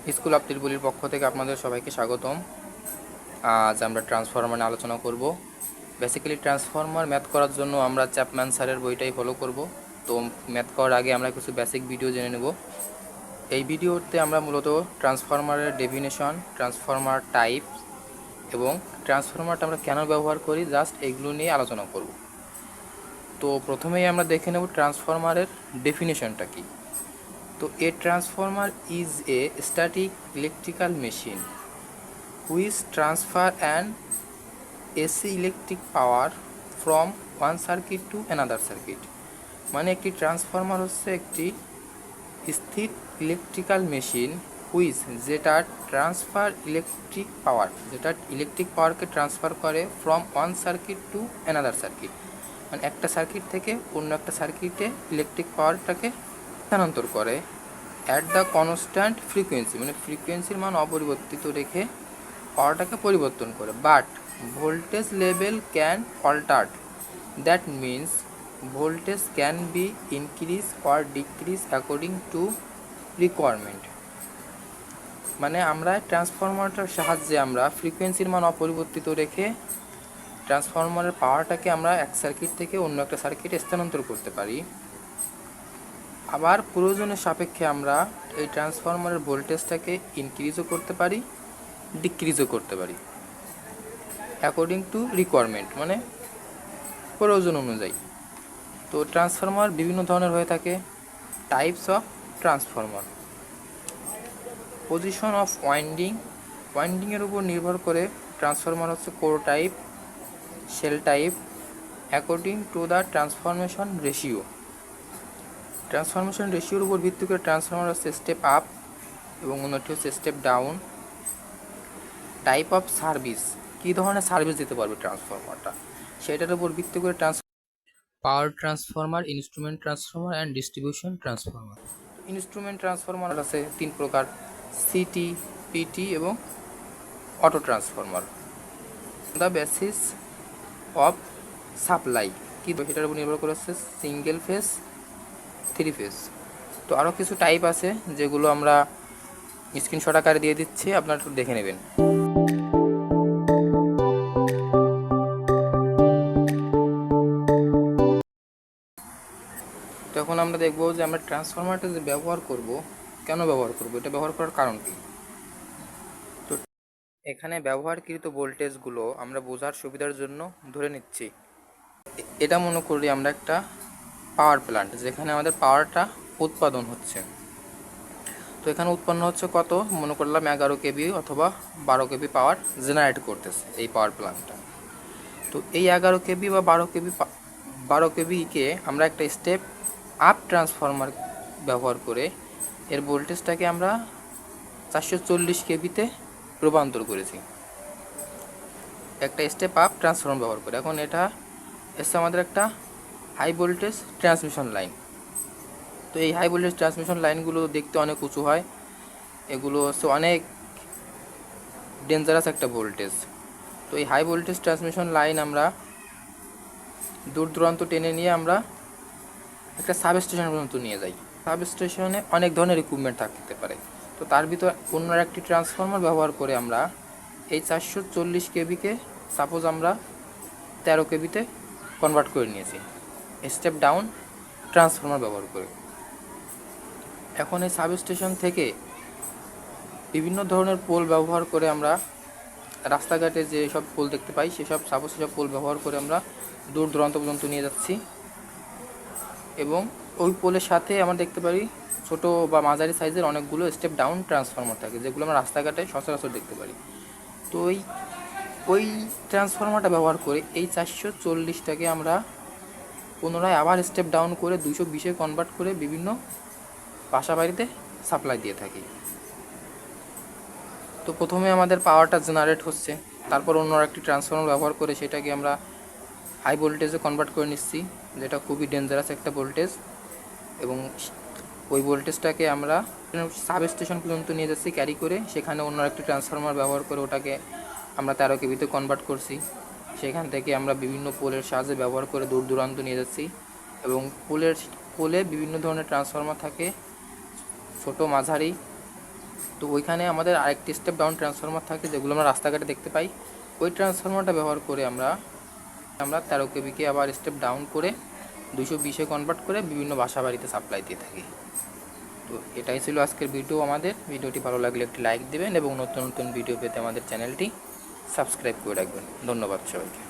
School of ত্রিপলির পক্ষ থেকে আপনাদের সবাইকে স্বাগতম। আজ আমরা ট্রান্সফরমার নিয়ে আলোচনা করব। বেসিক্যালি ট্রান্সফরমার ম্যাথ করার জন্য আমরা চ্যাপম্যান স্যারের বইটাই ফলো করব। তো ম্যাথ করার আগে আমরা কিছু বেসিক ভিডিও জেনে নেব। এই ভিডিওতে আমরা মূলত ট্রান্সফরমারের ডেফিনেশন, ট্রান্সফরমার টাইপ এবং ট্রান্সফরমারটা আমরা কেন ব্যবহার করি, জাস্ট এগুলো নিয়ে আলোচনা করব। তো প্রথমেই আমরা দেখে নেব ট্রান্সফরমারের ডেফিনেশনটা কী। তো a transformer is a static electrical machine which transfer an AC electric power from one circuit to another circuit। মানে একটি ট্রান্সফরমার হচ্ছে একটি স্থির ইলেকট্রিক্যাল মেশিন হুইচ যেটা ট্রান্সফার ইলেকট্রিক পাওয়ার, যেটা ইলেকট্রিক পাওয়ারকে ট্রান্সফার করে from one circuit to another circuit. মানে একটা সার্কিট থেকে অন্য একটা সার্কিটে ইলেকট্রিক পাওয়ারটাকে স্থানান্তর করে অ্যাট দ্য কনস্ট্যান্ট ফ্রিকোয়েন্সি, মানে ফ্রিকোয়েন্সির মান অপরিবর্তিত রেখে পাওয়ারটাকে পরিবর্তন করে। But voltage level can altered, that means voltage can be increase or decrease according to requirement. মানে আমরা ট্রান্সফরমারটার সাহায্যে আমরা ফ্রিকোয়েন্সির মান অপরিবর্তিত রেখে ট্রান্সফরমারের পাওয়ারটাকে আমরা এক সার্কিট থেকে অন্য একটা সার্কিটে স্থানান্তর করতে পারি। আবার প্রয়োজনের সাপেক্ষে আমরা এই ট্রান্সফরমারের ভোল্টেজটাকে ইনক্রিজও করতে পারি, ডিক্রিজও করতে পারি অ্যাকর্ডিং টু রিকোয়ারমেন্ট, মানে প্রয়োজন অনুযায়ী। তো ট্রান্সফরমার বিভিন্ন ধরনের হয়ে থাকে। Types of transformer, position of ওয়াইন্ডিংয়ের উপর নির্ভর করে ট্রান্সফরমার হচ্ছে core type, shell type according to the transformation ratio. Transformation রেশিওর উপর ভিত্তি করে ট্রান্সফরমার হচ্ছে স্টেপ আপ এবং অন্যটি হচ্ছে step down. Type of service, কী ধরনের সার্ভিস দিতে পারবে ট্রান্সফরমারটা, সেটার উপর ভিত্তি করে power transformer, instrument transformer and distribution transformer. Instrument transformer আছে তিন প্রকার: সিটি, পিটি এবং auto transformer. The basis of supply, কী সেটার উপর নির্ভর করেছে সিঙ্গেল ফেজ, থ্রি ফেজ। তো আরও কিছু টাইপ আছে যেগুলো আমরা স্ক্রিনশট আকারে দিয়ে দিচ্ছি, আপনারা একটু দেখে নেবেন। তো এখন আমরা দেখব যে আমরা ট্রান্সফরমারটা যে ব্যবহার করব, কেন ব্যবহার করব, এটা ব্যবহার করার কারণ কী। তো এখানে ব্যবহারকৃত ভোল্টেজগুলো আমরা বোঝার সুবিধার জন্য ধরে নিচ্ছি। এটা মনে করি আমরা একটা পাওয়ার প্ল্যান্ট, যেখানে আমাদের পাওয়ারটা উৎপাদন হচ্ছে। তো এখানে উৎপন্ন হচ্ছে কত, মনে করলাম 11 কেবি অথবা 12 কেবি পাওয়ার জেনারেট করতেছে এই পাওয়ার প্ল্যান্টটা। তো এই 11 কেবি বা 12 কেবিকে আমরা একটা স্টেপ আপ ট্রান্সফরমার ব্যবহার করে এর ভোল্টেজটাকে আমরা 440 কেবিতে রূপান্তর করেছি একটা স্টেপ আপ ট্রান্সফরমার ব্যবহার করে। এখন এটা এসে আমাদের একটা হাই ভোল্টেজ ট্রান্সমিশন লাইন। তো এই হাই ভোল্টেজ ট্রান্সমিশন লাইনগুলো দেখতে অনেক উঁচু হয়, এগুলো হচ্ছে অনেক ডেঞ্জারাস একটা ভোল্টেজ। তো এই হাই ভোল্টেজ ট্রান্সমিশন লাইন আমরা দূর দূরান্ত টেনে নিয়ে আমরা একটা সাবস্টেশন পর্যন্ত নিয়ে যাই। সাবস্টেশনে অনেক ধরনের ইকুইপমেন্ট থাকতে পারে। তো তার ভিতর অন্য একটি ট্রান্সফরমার ব্যবহার করে আমরা এই 440 কেবিকে সাপোজ আমরা 13 কেবিতে কনভার্ট করে নিয়েছি স্টেপ ডাউন ট্রান্সফরমার ব্যবহার করে। এখন এই সাবস্টেশন থেকে বিভিন্ন ধরনের পোল ব্যবহার করে আমরা রাস্তাঘাটে যে সব পোল দেখতে পাই, সেসব পোল ব্যবহার করে আমরা দূর দূরান্ত পর্যন্ত নিয়ে যাচ্ছি। এবং ওই পোলের সাথে আমরা দেখতে পারি ছোট বা মাঝারি সাইজের অনেকগুলো স্টেপ ডাউন ট্রান্সফরমার থাকে, যেগুলো আমরা রাস্তাঘাটে সচরাচর দেখতে পারি। তো ওই ট্রান্সফরমারটা ব্যবহার করে এই 440টাকে আমরা পুনরায় আবার স্টেপ ডাউন করে 220-এ কনভার্ট করে বিভিন্ন বাসা বাড়িতে সাপ্লাই দিয়ে থাকি। তো প্রথমে আমাদের পাওয়ারটা জেনারেট হচ্ছে, তারপর অন্য একটি ট্রান্সফরমার ব্যবহার করে সেটাকে আমরা হাই ভোল্টেজে কনভার্ট করে নিচ্ছি, যেটা খুবই ডেঞ্জারাস একটা ভোল্টেজ। এবং ওই ভোল্টেজটাকে আমরা সাবস্টেশন পর্যন্ত নিয়ে যাচ্ছি ক্যারি করে, সেখানে অন্য একটি ট্রান্সফরমার ব্যবহার করে ওটাকে আমরা 13 কেবিতে কনভার্ট করছি। সেখান থেকে আমরা বিভিন্ন পোলের সাহায্যে ব্যবহার করে দূর দূরান্ত নিয়ে যাচ্ছি। এবং পোলে বিভিন্ন ধরনের ট্রান্সফরমার থাকে, ছোট, মাঝারি তো ওইখানে আমাদের আরেকটি স্টেপ ডাউন ট্রান্সফরমার থাকে, যেগুলো আমরা রাস্তাঘাটে দেখতে পাই। ওই ট্রান্সফরমারটা ব্যবহার করে আমরা 13 কেভিকে আবার স্টেপ ডাউন করে 220-এ কনভার্ট করে বিভিন্ন বাসা বাড়িতে সাপ্লাই দিয়ে থাকি। তো এটাই ছিল আজকের ভিডিও। আমাদের ভিডিওটি ভালো লাগলে একটি লাইক দেবেন এবং নতুন নতুন ভিডিও পেতে আমাদের চ্যানেলটি সাবস্ক্রাইব করে রাখবেন। ধন্যবাদ সবাইকে।